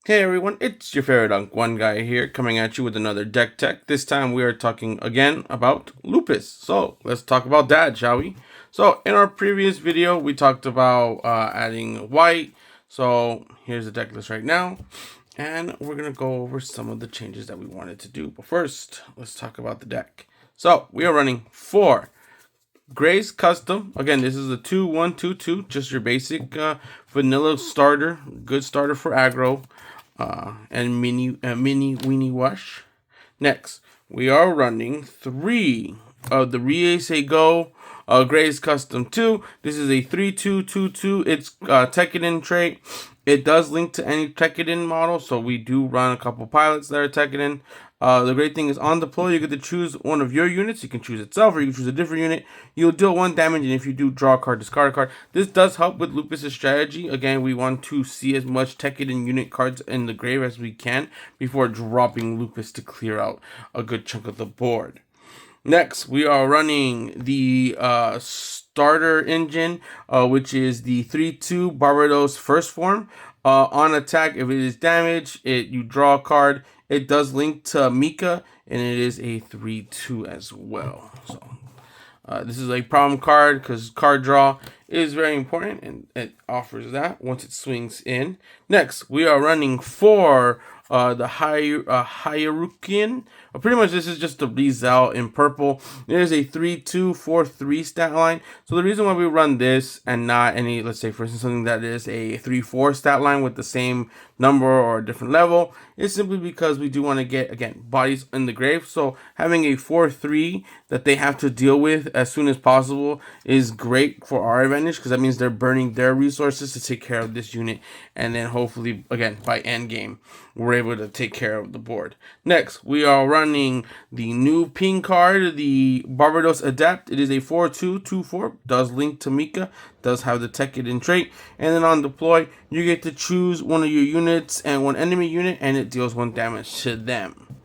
Hey everyone, it's your favorite Unk One guy here, coming at you with another deck tech. This time we are talking again about Lupus. So let's talk about that, shall we? So in our previous video, we talked about adding white. So here's the deck list right now, and we're gonna go over some of the changes that we wanted to do. But first, let's talk about the deck. So we are running 4 Gray's Custom. Again, this is a 2-1-2-2, just your basic vanilla starter, good starter for aggro. And mini weenie wash. Next, we are running 3 of the Riese Go Gray's Custom 2. This is a 3-2-2-2. It's Tekiden trait. It does link to any Tekiden model, so we do run a couple pilots that are Tekiden. The great thing is on deploy, you get to choose one of your units. You can choose itself or you can choose a different unit. You'll deal 1 damage, and if you do, draw a card, discard a card. This does help with Lupus' strategy. Again, we want to see as much Tekiden unit cards in the grave as we can before dropping Lupus to clear out a good chunk of the board. Next, we are running the starter engine, which is the 3-2 Barbatos first form. On attack, if it is damaged, you draw a card. It does link to Mika, and it is a 3-2 as well. So this is a problem card because card draw is very important, and it offers that once it swings in. Next, we are running 4 the Hyarukian. Pretty much this is just a Rizal in purple. It is a 3-2-4-3 stat line. So the reason why we run this and not any, let's say for instance something that is a 3-4 stat line with the same number or a different level, is simply because we do want to get, again, bodies in the grave. So having a 4-3 that they have to deal with as soon as possible is great for our advantage, because that means they're burning their resources to take care of this unit, and then hopefully, again, by end game, we're able to take care of the board. Next, we are running the new ping card, the Barbatos Adept. It is a 4-2-2-4, does link to Mika, does have the Tekiden trait, and then on deploy, you get to choose one of your units and one enemy unit, and it deals 1 damage to them.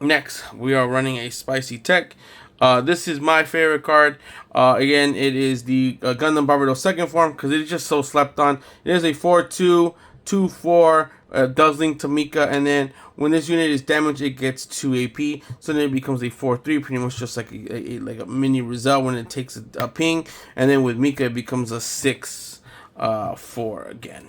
Next, we are running a spicy tech. This is my favorite card. Again, it is the Gundam Barbatos second form because it is just so slept on. It is a 4-2-2-4. Does link to Mika, and then when this unit is damaged, it gets 2 AP. So then it becomes a 4-3, pretty much just like a mini Rizal when it takes a ping, and then with Mika it becomes a 6-4 again.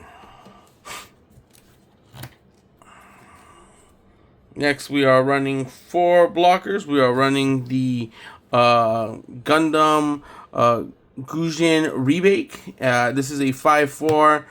Next, we are running 4 blockers. We are running the Gundam Gujin Rebake. This is a 5-4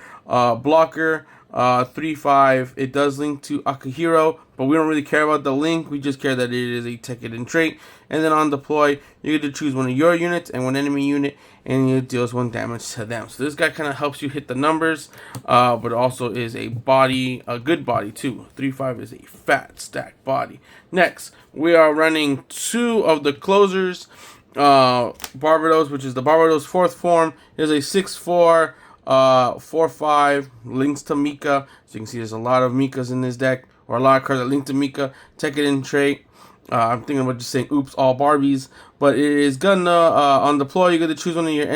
blocker, 3-5. It does link to Akihiro, but we don't really care about the link. We just care that it is a Tekiden trait. And then on deploy, you get to choose one of your units and one enemy unit, and it deals 1 damage to them. So this guy kind of helps you hit the numbers, but also is a body, a good body too. 3-5 is a fat stack body. Next, we are running 2 of the closers. Barbatos, which is the Barbatos 4th form, is a 6-4, 4-5, links to Mika. So you can see there's a lot of Mikas in this deck, or a lot of cards that link to Mika. Tekiden trait. I'm thinking about just saying oops, all Barbies, but it is gonna on deploy. You get to choose one of your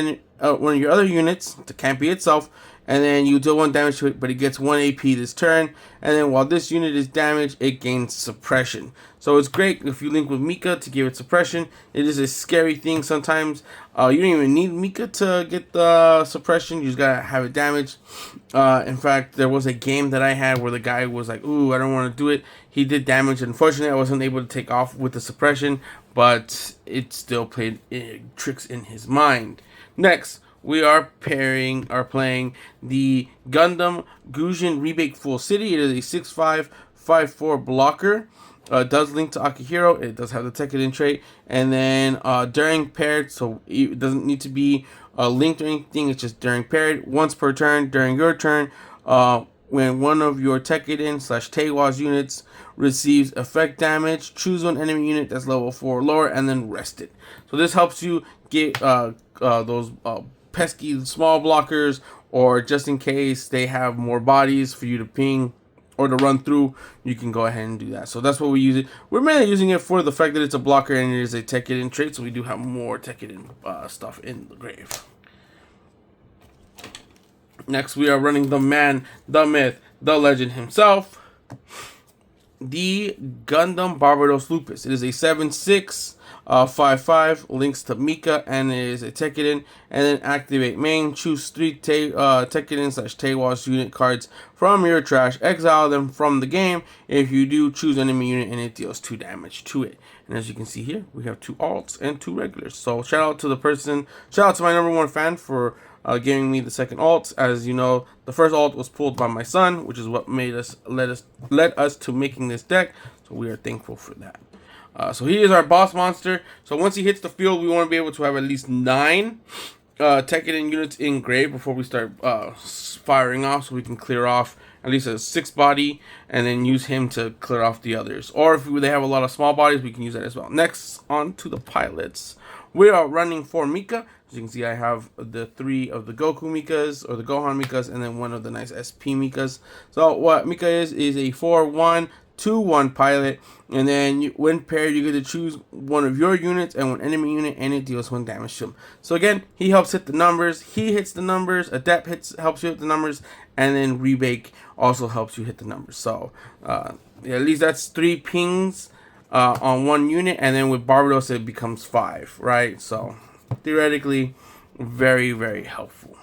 other units. It can't be itself, and then you deal 1 damage to it, but it gets 1 AP this turn. And then while this unit is damaged, it gains suppression. So it's great if you link with Mika to give it suppression. It is a scary thing sometimes. You don't even need Mika to get the suppression. You just gotta have it damaged. In fact, there was a game that I had where the guy was like, "Ooh, I don't want to do it." He did damage. Unfortunately, I wasn't able to take off with the suppression, but it still played tricks in his mind. Next, we are playing the Gundam Gujin Rebake Full City. It is a 6-5, 5-4 blocker. Does link to Akihiro. It does have the Tekiden trait. And then during paired, so it doesn't need to be linked or anything. It's just during paired. Once per turn, during your turn, when one of your Tekiden/Tewas units receives effect damage, choose one enemy unit that's level 4 or lower, and then rest it. So this helps you get those pesky small blockers, or just in case they have more bodies for you to ping or to run through, you can go ahead and do that. So that's what we use it. We're mainly using it for the fact that it's a blocker and it is a Tekiden trait, so we do have more Tekiden stuff in the grave. Next, we are running the man, the myth, the legend himself, the Gundam Barbatos Lupus. It is a 7/6, 5/5, links to Mika, and it is a Tekiden. And then activate main, choose 3 Tekiden/Tewas unit cards from your trash, exile them from the game. If you do, choose enemy unit and it deals 2 damage to it. And as you can see here, we have 2 alts and 2 regulars. So shout out to my #1 fan for giving me the second alt. As you know, the first alt was pulled by my son, which is what led us to making this deck. So we are thankful for that. So he is our boss monster. So once he hits the field, we want to be able to have at least 9 Tekiden units in grave before we start firing off, so we can clear off at least a 6 body and then use him to clear off the others. Or if they have a lot of small bodies, we can use that as well. Next, on to the pilots. We are running 4 Mika. As you can see, I have the 3 of the Goku Mikas, or the Gohan Mikas, and then 1 of the nice SP Mikas. So what Mika is a 4/1/2/1 pilot, and then when paired, you get to choose one of your units and one enemy unit, and it deals 1 damage to him. So again, he helps hit the numbers, he hits the numbers, Adept helps you hit the numbers, and then Rebake also helps you hit the numbers. So yeah, at least that's 3 pings on 1 unit, and then with Barbatos it becomes 5, right? So theoretically, very, very helpful.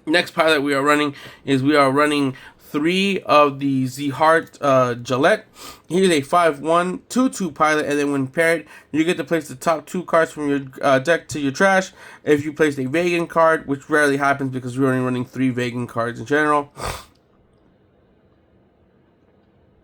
Next pilot we are running is 3 of the Z-Heart Gillette. He's a 5/1/2/2 pilot, and then when paired, you get to place the top 2 cards from your deck to your trash. If you place a Vegan card, which rarely happens because we're only running 3 Vegan cards in general,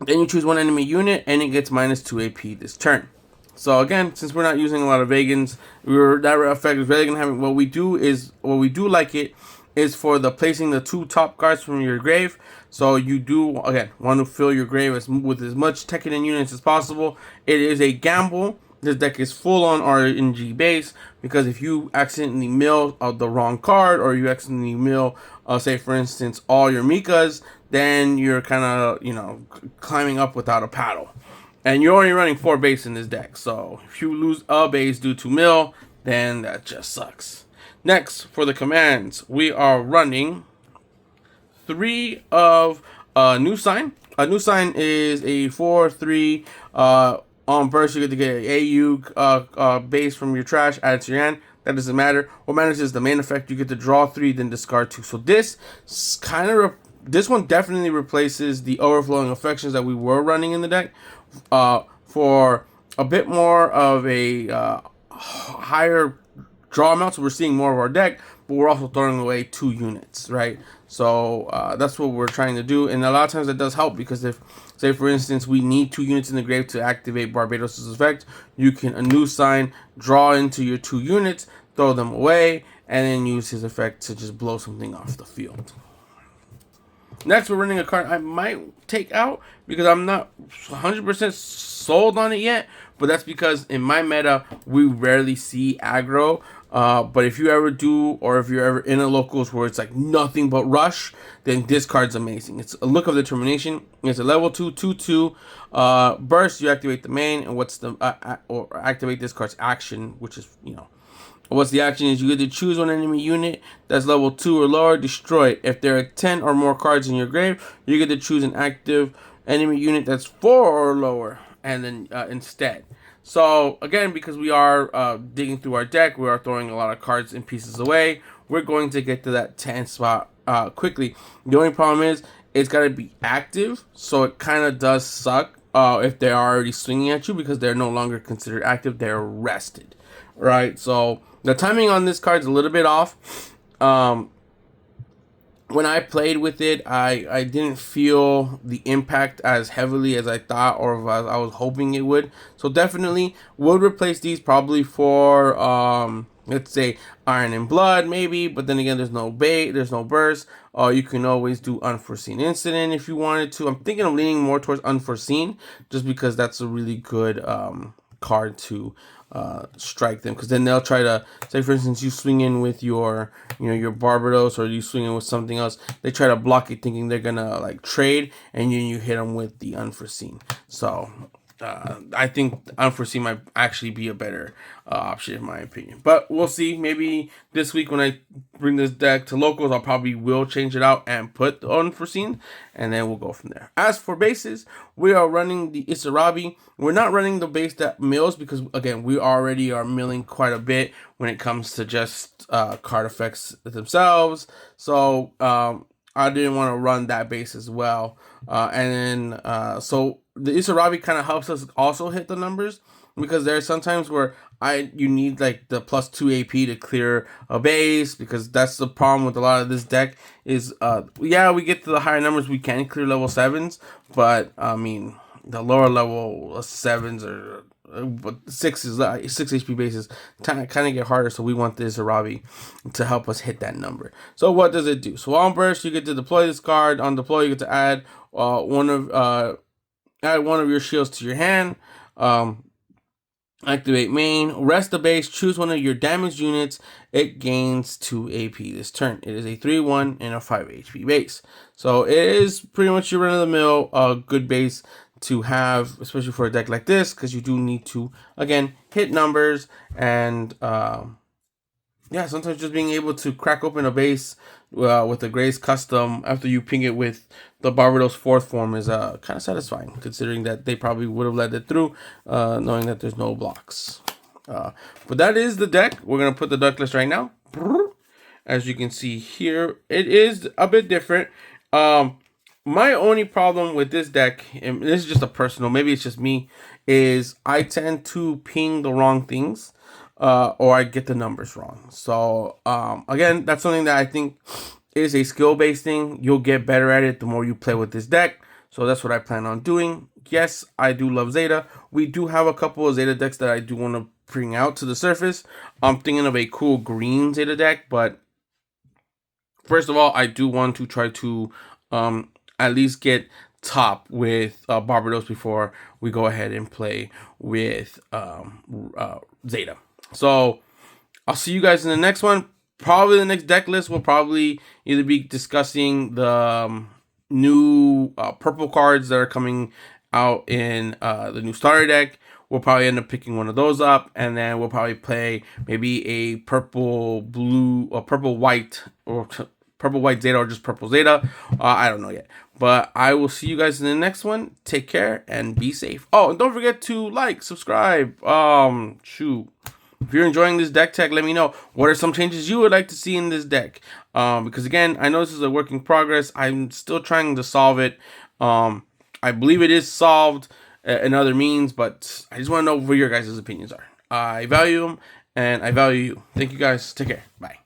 then you choose 1 enemy unit, and it gets -2 AP this turn. So again, since we're not using a lot of Vegans, that effect is really gonna have it. What we do like it is for the placing the 2 top cards from your grave. So you do again want to fill your grave with as much Tekiden units as possible. It is a gamble. This deck is full on RNG base, because if you accidentally mill the wrong card, or you accidentally mill, say for instance, all your Mikas, then you're kind of, climbing up without a paddle. And you're only running 4 base in this deck, so if you lose a base due to mill, then that just sucks. Next, for the commands, we are running 3 of New Sign. A New Sign is a 4/3 on burst. You get to get an AU base from your trash, add it to your hand. That doesn't matter. What matters is the main effect. You get to draw 3, then discard 2. So this one definitely replaces the overflowing affections that we were running in the deck, for a bit more of a higher draw amount. So we're seeing more of our deck, but we're also throwing away 2 units, right? So that's what we're trying to do, and a lot of times that does help, because if, say for instance, we need 2 units in the grave to activate Barbatos' effect, you can a New Sign, draw into your 2 units, throw them away, and then use his effect to just blow something off the field. Next, we're running a card I might take out because I'm not 100% sold on it yet, but that's because in my meta, we rarely see aggro. But if you ever do, or if you're ever in a locals where it's like nothing but rush, then this card's amazing. It's a Look of Determination. It's a level 2/2/2 burst. You activate the main, and or activate this card's action, which is, what's the action is you get to choose 1 enemy unit that's level 2 or lower, destroy it. If there are 10 or more cards in your grave, you get to choose an active enemy unit that's 4 or lower, and then instead. So again, because we are digging through our deck, we are throwing a lot of cards and pieces away. We're going to get to that 10 spot quickly. The only problem is it's got to be active, so it kind of does suck if they're already swinging at you, because they're no longer considered active. They're rested, right? So the timing on this card is a little bit off. When I played with it, I didn't feel the impact as heavily as I thought, or as I was hoping it would. So definitely would replace these probably for let's say Iron and Blood maybe, but then again, there's no bait, there's no burst. You can always do Unforeseen Incident if you wanted to. I'm thinking of leaning more towards Unforeseen, just because that's a really good card to strike them, because then they'll try to, say for instance, you swing in with your your Barbatos, or you swing in with something else, they try to block it thinking they're gonna like trade, and you hit them with the Unforeseen. So I think unforeseen might actually be a better option in my opinion. But we'll see. Maybe this week when I bring this deck to locals, I'll probably will change it out and put the unforeseen, and then we'll go from there. As for bases, we are running the Isarabi. We're not running the base that mills because, again, we already are milling quite a bit when it comes to just card effects themselves. So I didn't want to run that base as well. So the Isarabi kind of helps us also hit the numbers, because there are sometimes where you need like the +2 AP to clear a base, because that's the problem with a lot of this deck is yeah, we get to the higher numbers, we can clear level 7s, but I mean the lower level 7s or 6 HP bases kind of get harder, so we want this Isarabi to help us hit that number. So what does it do? So on burst, you get to deploy this card. On deploy, you get to add one of your shields to your hand. Activate main, rest the base, choose one of your damaged units. It gains 2 AP this turn. It is a 3/1 and a 5 HP base. So it is pretty much your run-of-the-mill good base to have, especially for a deck like this, because you do need to, again, hit numbers. And yeah, sometimes just being able to crack open a base with a Grace custom after you ping it with the Barbatos 4th form is kind of satisfying, considering that they probably would have let it through, knowing that there's no blocks. But that is the deck. We're going to put the deck list right now. As you can see here, it is a bit different. My only problem with this deck, and this is just a personal, maybe it's just me, is I tend to ping the wrong things. Or I get the numbers wrong. So again, that's something that I think is a skill-based thing. You'll get better at it the more you play with this deck. So that's what I plan on doing. Yes, I do love Zeta. We do have a couple of Zeta decks that I do want to bring out to the surface. I'm thinking of a cool green Zeta deck, but first of all, I do want to try to at least get top with Barbatos before we go ahead and play with Zeta. So I'll see you guys in the next one. Probably the next deck list will probably either be discussing the new purple cards that are coming out in the new starter deck. We'll probably end up picking one of those up, and then we'll probably play maybe a purple blue or purple white or purple white Zeta, or just purple Zeta. I don't know yet, but I will see you guys in the next one. Take care and be safe. Oh, and don't forget to like, subscribe. If you're enjoying this deck tech, let me know what are some changes you would like to see in this deck. Because again, I know this is a work in progress. I'm still trying to solve it. I believe it is solved in other means, but I just want to know what your guys' opinions are. I value them, and I value you. Thank you guys. Take care. Bye.